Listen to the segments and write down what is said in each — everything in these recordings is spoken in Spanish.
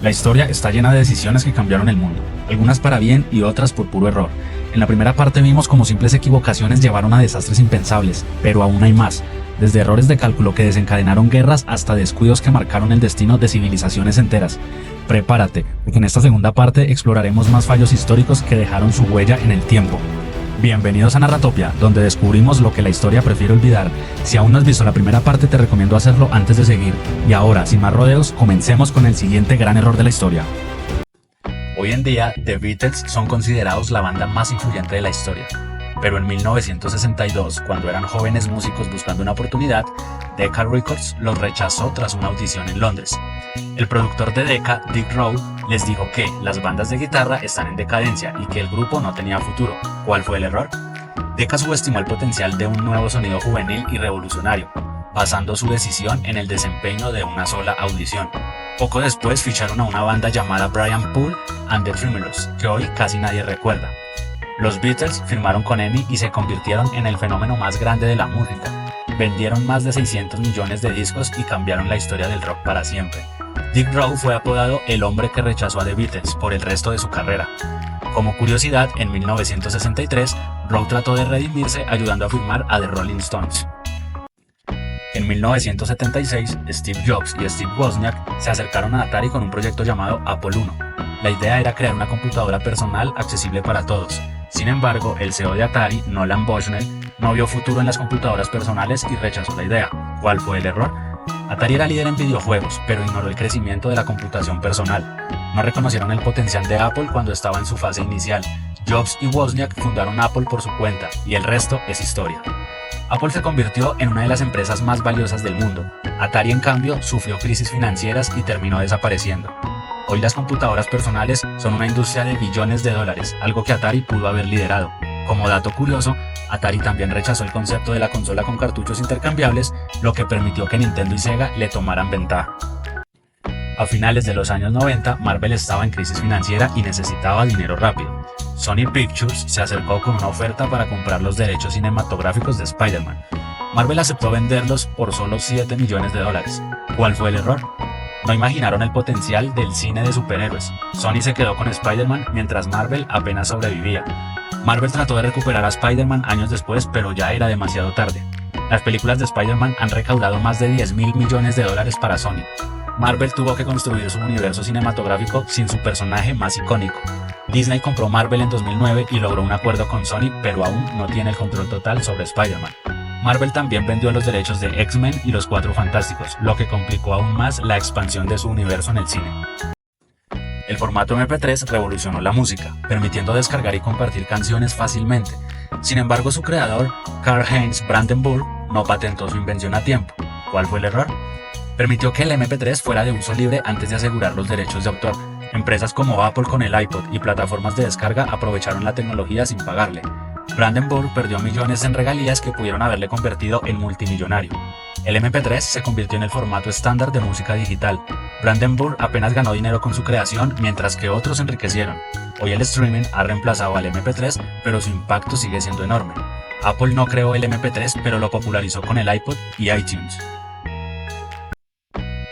La historia está llena de decisiones que cambiaron el mundo, algunas para bien y otras por puro error. En la primera parte vimos cómo simples equivocaciones llevaron a desastres impensables, pero aún hay más, desde errores de cálculo que desencadenaron guerras hasta descuidos que marcaron el destino de civilizaciones enteras. Prepárate, porque en esta segunda parte exploraremos más fallos históricos que dejaron su huella en el tiempo. Bienvenidos a Narratopia, donde descubrimos lo que la historia prefiere olvidar. Si aún no has visto la primera parte, te recomiendo hacerlo antes de seguir. Y ahora, sin más rodeos, comencemos con el siguiente gran error de la historia. Hoy en día, The Beatles son considerados la banda más influyente de la historia. Pero en 1962, cuando eran jóvenes músicos buscando una oportunidad, Decca Records los rechazó tras una audición en Londres. El productor de Decca, Dick Rowe, les dijo que las bandas de guitarra están en decadencia y que el grupo no tenía futuro. ¿Cuál fue el error? Decca subestimó el potencial de un nuevo sonido juvenil y revolucionario, basando su decisión en el desempeño de una sola audición. Poco después ficharon a una banda llamada Brian Poole and the Tremolo's, que hoy casi nadie recuerda. Los Beatles firmaron con EMI y se convirtieron en el fenómeno más grande de la música. Vendieron más de 600 millones de discos y cambiaron la historia del rock para siempre. Dick Rowe fue apodado el hombre que rechazó a The Beatles por el resto de su carrera. Como curiosidad, en 1963, Rowe trató de redimirse ayudando a firmar a The Rolling Stones. En 1976, Steve Jobs y Steve Wozniak se acercaron a Atari con un proyecto llamado Apple I. La idea era crear una computadora personal accesible para todos. Sin embargo, el CEO de Atari, Nolan Bushnell, no vio futuro en las computadoras personales y rechazó la idea. ¿Cuál fue el error? Atari era líder en videojuegos, pero ignoró el crecimiento de la computación personal. No reconocieron el potencial de Apple cuando estaba en su fase inicial. Jobs y Wozniak fundaron Apple por su cuenta, y el resto es historia. Apple se convirtió en una de las empresas más valiosas del mundo. Atari, en cambio, sufrió crisis financieras y terminó desapareciendo. Hoy las computadoras personales son una industria de billones de dólares, algo que Atari pudo haber liderado. Como dato curioso, Atari también rechazó el concepto de la consola con cartuchos intercambiables, lo que permitió que Nintendo y Sega le tomaran ventaja. A finales de los años 90, Marvel estaba en crisis financiera y necesitaba dinero rápido. Sony Pictures se acercó con una oferta para comprar los derechos cinematográficos de Spider-Man. Marvel aceptó venderlos por solo $7 millones. ¿Cuál fue el error? No imaginaron el potencial del cine de superhéroes. Sony se quedó con Spider-Man mientras Marvel apenas sobrevivía. Marvel trató de recuperar a Spider-Man años después, pero ya era demasiado tarde. Las películas de Spider-Man han recaudado más de $10.000 millones para Sony. Marvel tuvo que construir su universo cinematográfico sin su personaje más icónico. Disney compró Marvel en 2009 y logró un acuerdo con Sony, pero aún no tiene el control total sobre Spider-Man. Marvel también vendió los derechos de X-Men y los Cuatro Fantásticos, lo que complicó aún más la expansión de su universo en el cine. El formato MP3 revolucionó la música, permitiendo descargar y compartir canciones fácilmente. Sin embargo, su creador, Karl-Heinz Brandenburg, no patentó su invención a tiempo. ¿Cuál fue el error? Permitió que el MP3 fuera de uso libre antes de asegurar los derechos de autor. Empresas como Apple con el iPod y plataformas de descarga aprovecharon la tecnología sin pagarle. Brandenburg perdió millones en regalías que pudieron haberle convertido en multimillonario. El MP3 se convirtió en el formato estándar de música digital. Brandenburg apenas ganó dinero con su creación, mientras que otros se enriquecieron. Hoy el streaming ha reemplazado al MP3, pero su impacto sigue siendo enorme. Apple no creó el MP3, pero lo popularizó con el iPod y iTunes.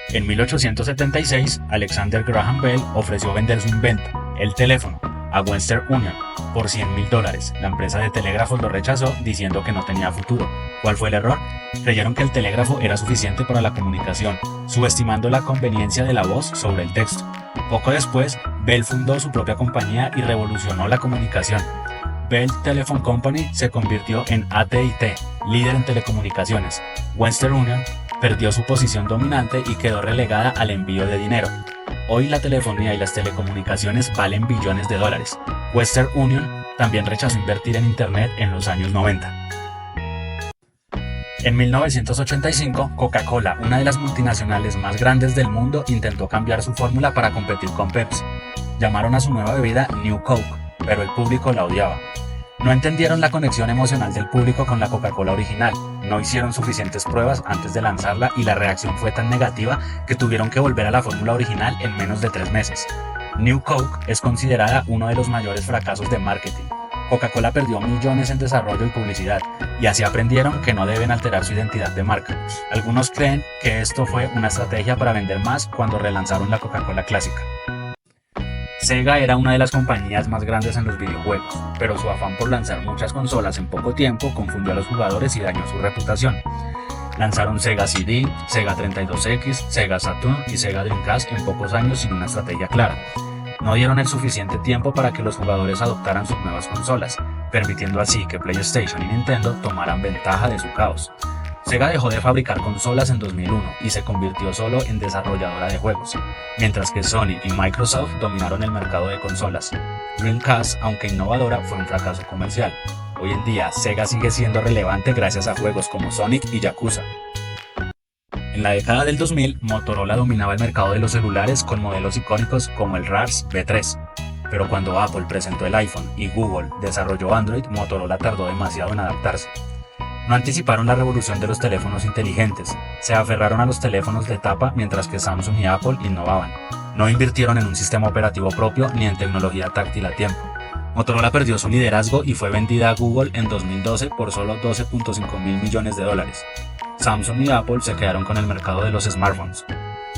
En 1876, Alexander Graham Bell ofreció vender su invento, el teléfono, a Western Union por $100.000. La empresa de telégrafos lo rechazó diciendo que no tenía futuro. ¿Cuál fue el error? Creyeron que el telégrafo era suficiente para la comunicación, subestimando la conveniencia de la voz sobre el texto. Poco después, Bell fundó su propia compañía y revolucionó la comunicación. Bell Telephone Company se convirtió en AT&T, líder en telecomunicaciones. Western Union perdió su posición dominante y quedó relegada al envío de dinero. Hoy la telefonía y las telecomunicaciones valen billones de dólares. Western Union también rechazó invertir en Internet en los años 90. En 1985, Coca-Cola, una de las multinacionales más grandes del mundo, intentó cambiar su fórmula para competir con Pepsi. Llamaron a su nueva bebida New Coke, pero el público la odiaba. No entendieron la conexión emocional del público con la Coca-Cola original, no hicieron suficientes pruebas antes de lanzarla y la reacción fue tan negativa que tuvieron que volver a la fórmula original en menos de 3 meses. New Coke es considerada uno de los mayores fracasos de marketing. Coca-Cola perdió millones en desarrollo y publicidad, y así aprendieron que no deben alterar su identidad de marca. Algunos creen que esto fue una estrategia para vender más cuando relanzaron la Coca-Cola clásica. Sega era una de las compañías más grandes en los videojuegos, pero su afán por lanzar muchas consolas en poco tiempo confundió a los jugadores y dañó su reputación. Lanzaron Sega CD, Sega 32X, Sega Saturn y Sega Dreamcast en pocos años sin una estrategia clara. No dieron el suficiente tiempo para que los jugadores adoptaran sus nuevas consolas, permitiendo así que PlayStation y Nintendo tomaran ventaja de su caos. Sega dejó de fabricar consolas en 2001 y se convirtió solo en desarrolladora de juegos, mientras que Sony y Microsoft dominaron el mercado de consolas. Dreamcast, aunque innovadora, fue un fracaso comercial. Hoy en día, Sega sigue siendo relevante gracias a juegos como Sonic y Yakuza. En la década del 2000, Motorola dominaba el mercado de los celulares con modelos icónicos como el RARS B3. Pero cuando Apple presentó el iPhone y Google desarrolló Android, Motorola tardó demasiado en adaptarse. No anticiparon la revolución de los teléfonos inteligentes, se aferraron a los teléfonos de tapa mientras que Samsung y Apple innovaban. No invirtieron en un sistema operativo propio ni en tecnología táctil a tiempo. Motorola perdió su liderazgo y fue vendida a Google en 2012 por solo $12.5 mil millones. Samsung y Apple se quedaron con el mercado de los smartphones.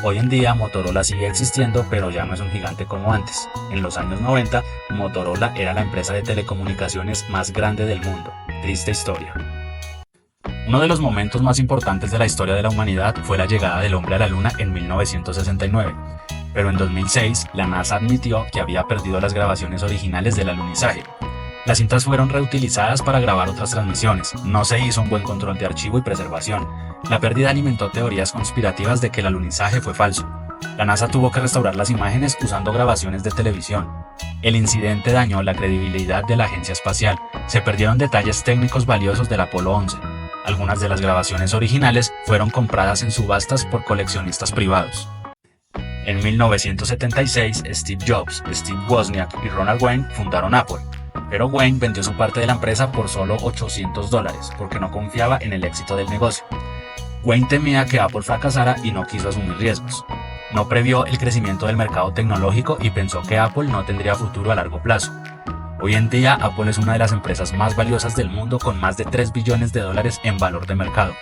Hoy en día Motorola sigue existiendo, pero ya no es un gigante como antes. En los años 90, Motorola era la empresa de telecomunicaciones más grande del mundo. Triste historia. Uno de los momentos más importantes de la historia de la humanidad fue la llegada del hombre a la Luna en 1969. Pero en 2006, la NASA admitió que había perdido las grabaciones originales del alunizaje. Las cintas fueron reutilizadas para grabar otras transmisiones, no se hizo un buen control de archivo y preservación. La pérdida alimentó teorías conspirativas de que el alunizaje fue falso. La NASA tuvo que restaurar las imágenes usando grabaciones de televisión. El incidente dañó la credibilidad de la agencia espacial, se perdieron detalles técnicos valiosos del Apolo 11. Algunas de las grabaciones originales fueron compradas en subastas por coleccionistas privados. En 1976, Steve Jobs, Steve Wozniak y Ronald Wayne fundaron Apple, pero Wayne vendió su parte de la empresa por solo $800 porque no confiaba en el éxito del negocio. Wayne temía que Apple fracasara y no quiso asumir riesgos. No previó el crecimiento del mercado tecnológico y pensó que Apple no tendría futuro a largo plazo. Hoy en día, Apple es una de las empresas más valiosas del mundo con más de $3 billones en valor de mercado.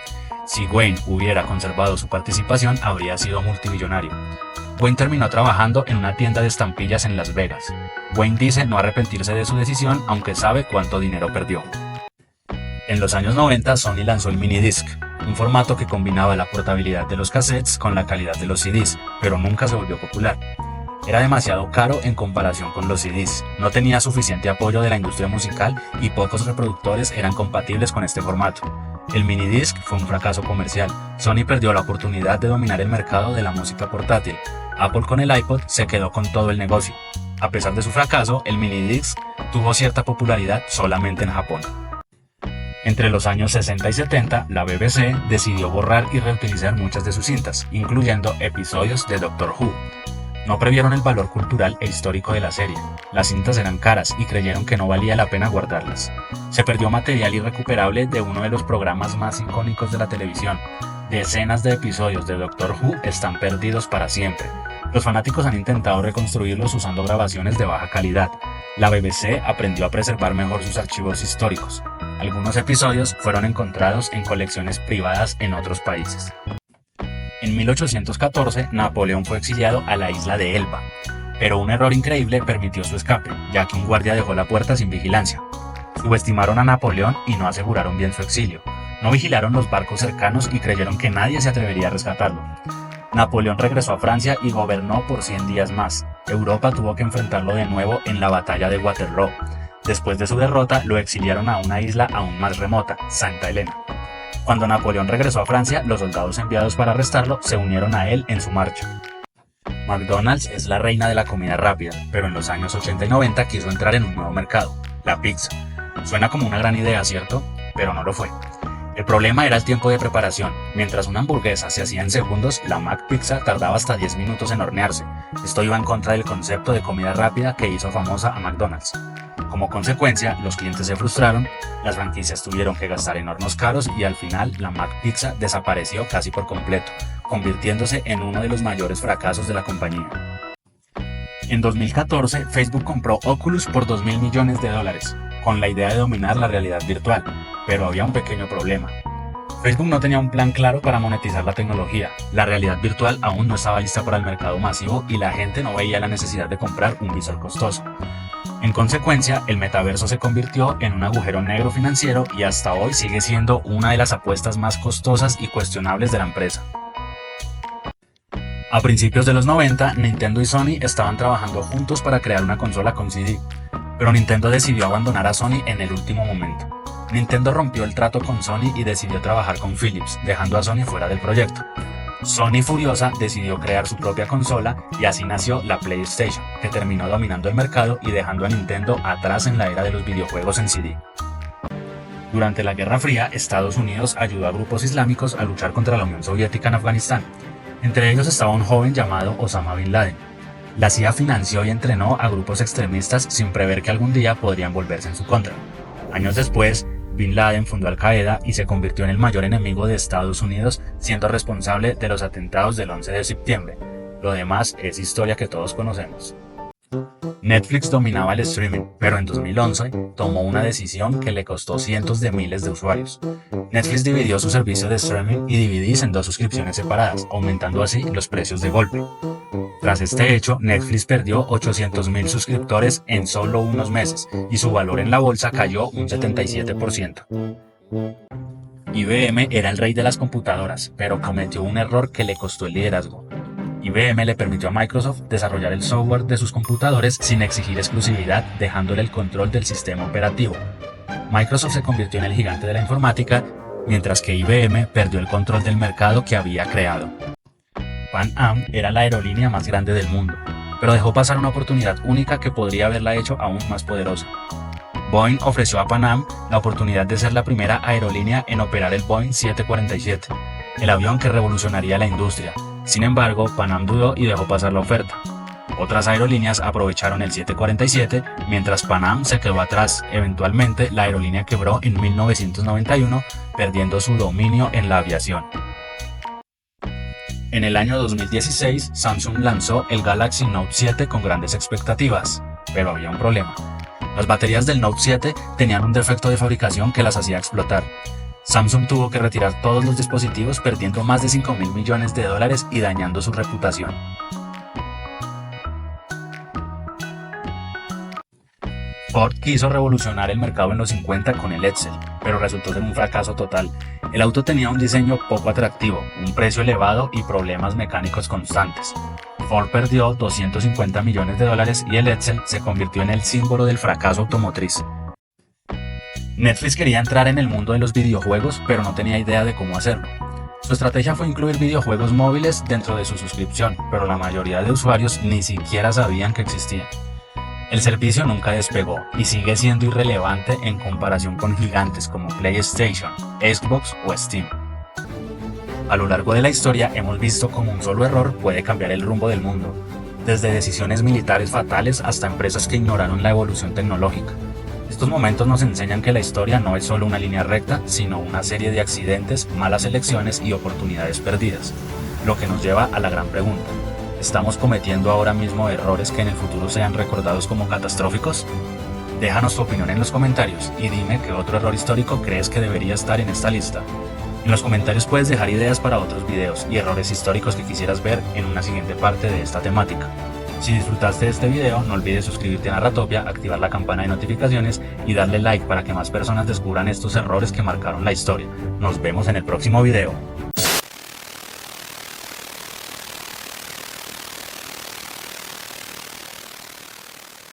Si Wayne hubiera conservado su participación, habría sido multimillonario. Wayne terminó trabajando en una tienda de estampillas en Las Vegas. Wayne dice no arrepentirse de su decisión, aunque sabe cuánto dinero perdió. En los años 90, Sony lanzó el minidisc, un formato que combinaba la portabilidad de los cassettes con la calidad de los CDs, pero nunca se volvió popular. Era demasiado caro en comparación con los CDs, no tenía suficiente apoyo de la industria musical y pocos reproductores eran compatibles con este formato. El minidisc fue un fracaso comercial. Sony perdió la oportunidad de dominar el mercado de la música portátil. Apple con el iPod se quedó con todo el negocio. A pesar de su fracaso, el minidisc tuvo cierta popularidad solamente en Japón. Entre los años 60 y 70, la BBC decidió borrar y reutilizar muchas de sus cintas, incluyendo episodios de Doctor Who. No previeron el valor cultural e histórico de la serie. Las cintas eran caras y creyeron que no valía la pena guardarlas. Se perdió material irrecuperable de uno de los programas más icónicos de la televisión. Decenas de episodios de Doctor Who están perdidos para siempre. Los fanáticos han intentado reconstruirlos usando grabaciones de baja calidad. La BBC aprendió a preservar mejor sus archivos históricos. Algunos episodios fueron encontrados en colecciones privadas en otros países. En 1814, Napoleón fue exiliado a la isla de Elba, pero un error increíble permitió su escape, ya que un guardia dejó la puerta sin vigilancia. Subestimaron a Napoleón y no aseguraron bien su exilio. No vigilaron los barcos cercanos y creyeron que nadie se atrevería a rescatarlo. Napoleón regresó a Francia y gobernó por 100 días más. Europa tuvo que enfrentarlo de nuevo en la batalla de Waterloo. Después de su derrota, lo exiliaron a una isla aún más remota, Santa Elena. Cuando Napoleón regresó a Francia, los soldados enviados para arrestarlo se unieron a él en su marcha. McDonald's es la reina de la comida rápida, pero en los años 80 y 90 quiso entrar en un nuevo mercado, la pizza. Suena como una gran idea, ¿cierto? Pero no lo fue. El problema era el tiempo de preparación. Mientras una hamburguesa se hacía en segundos, la McPizza tardaba hasta 10 minutos en hornearse. Esto iba en contra del concepto de comida rápida que hizo famosa a McDonald's. Como consecuencia, los clientes se frustraron, las franquicias tuvieron que gastar en hornos caros y al final la McPizza desapareció casi por completo, convirtiéndose en uno de los mayores fracasos de la compañía. En 2014, Facebook compró Oculus por $2.000 millones, con la idea de dominar la realidad virtual, pero había un pequeño problema. Facebook no tenía un plan claro para monetizar la tecnología. La realidad virtual aún no estaba lista para el mercado masivo y la gente no veía la necesidad de comprar un visor costoso. En consecuencia, el metaverso se convirtió en un agujero negro financiero y hasta hoy sigue siendo una de las apuestas más costosas y cuestionables de la empresa. A principios de los 90, Nintendo y Sony estaban trabajando juntos para crear una consola con CD, pero Nintendo decidió abandonar a Sony en el último momento. Nintendo rompió el trato con Sony y decidió trabajar con Philips, dejando a Sony fuera del proyecto. Sony, furiosa, decidió crear su propia consola y así nació la PlayStation, que terminó dominando el mercado y dejando a Nintendo atrás en la era de los videojuegos en CD. Durante la Guerra Fría, Estados Unidos ayudó a grupos islámicos a luchar contra la Unión Soviética en Afganistán. Entre ellos estaba un joven llamado Osama Bin Laden. La CIA financió y entrenó a grupos extremistas sin prever que algún día podrían volverse en su contra. Años después, Bin Laden fundó Al Qaeda y se convirtió en el mayor enemigo de Estados Unidos, siendo responsable de los atentados del 11 de septiembre. Lo demás es historia que todos conocemos. Netflix dominaba el streaming, pero en 2011 tomó una decisión que le costó cientos de miles de usuarios. Netflix dividió su servicio de streaming y DVDs en dos suscripciones separadas, aumentando así los precios de golpe. Tras este hecho, Netflix perdió 800.000 suscriptores en solo unos meses y su valor en la bolsa cayó un 77%. IBM era el rey de las computadoras, pero cometió un error que le costó el liderazgo. IBM le permitió a Microsoft desarrollar el software de sus computadores sin exigir exclusividad, dejándole el control del sistema operativo. Microsoft se convirtió en el gigante de la informática, mientras que IBM perdió el control del mercado que había creado. Pan Am era la aerolínea más grande del mundo, pero dejó pasar una oportunidad única que podría haberla hecho aún más poderosa. Boeing ofreció a Pan Am la oportunidad de ser la primera aerolínea en operar el Boeing 747, el avión que revolucionaría la industria. Sin embargo, Pan Am dudó y dejó pasar la oferta. Otras aerolíneas aprovecharon el 747, mientras Pan Am se quedó atrás. Eventualmente, la aerolínea quebró en 1991, perdiendo su dominio en la aviación. En el año 2016, Samsung lanzó el Galaxy Note 7 con grandes expectativas, pero había un problema. Las baterías del Note 7 tenían un defecto de fabricación que las hacía explotar. Samsung tuvo que retirar todos los dispositivos, perdiendo más de $5.000 millones y dañando su reputación. Ford quiso revolucionar el mercado en los 50 con el Edsel, pero resultó ser un fracaso total. El auto tenía un diseño poco atractivo, un precio elevado y problemas mecánicos constantes. Ford perdió $250 millones y el Edsel se convirtió en el símbolo del fracaso automotriz. Netflix quería entrar en el mundo de los videojuegos, pero no tenía idea de cómo hacerlo. Su estrategia fue incluir videojuegos móviles dentro de su suscripción, pero la mayoría de usuarios ni siquiera sabían que existían. El servicio nunca despegó y sigue siendo irrelevante en comparación con gigantes como PlayStation, Xbox o Steam. A lo largo de la historia hemos visto cómo un solo error puede cambiar el rumbo del mundo, desde decisiones militares fatales hasta empresas que ignoraron la evolución tecnológica. Estos momentos nos enseñan que la historia no es solo una línea recta, sino una serie de accidentes, malas elecciones y oportunidades perdidas. Lo que nos lleva a la gran pregunta: ¿estamos cometiendo ahora mismo errores que en el futuro sean recordados como catastróficos? Déjanos tu opinión en los comentarios y dime qué otro error histórico crees que debería estar en esta lista. En los comentarios puedes dejar ideas para otros videos y errores históricos que quisieras ver en una siguiente parte de esta temática. Si disfrutaste de este video, no olvides suscribirte a Narratopia, activar la campana de notificaciones y darle like para que más personas descubran estos errores que marcaron la historia. Nos vemos en el próximo video.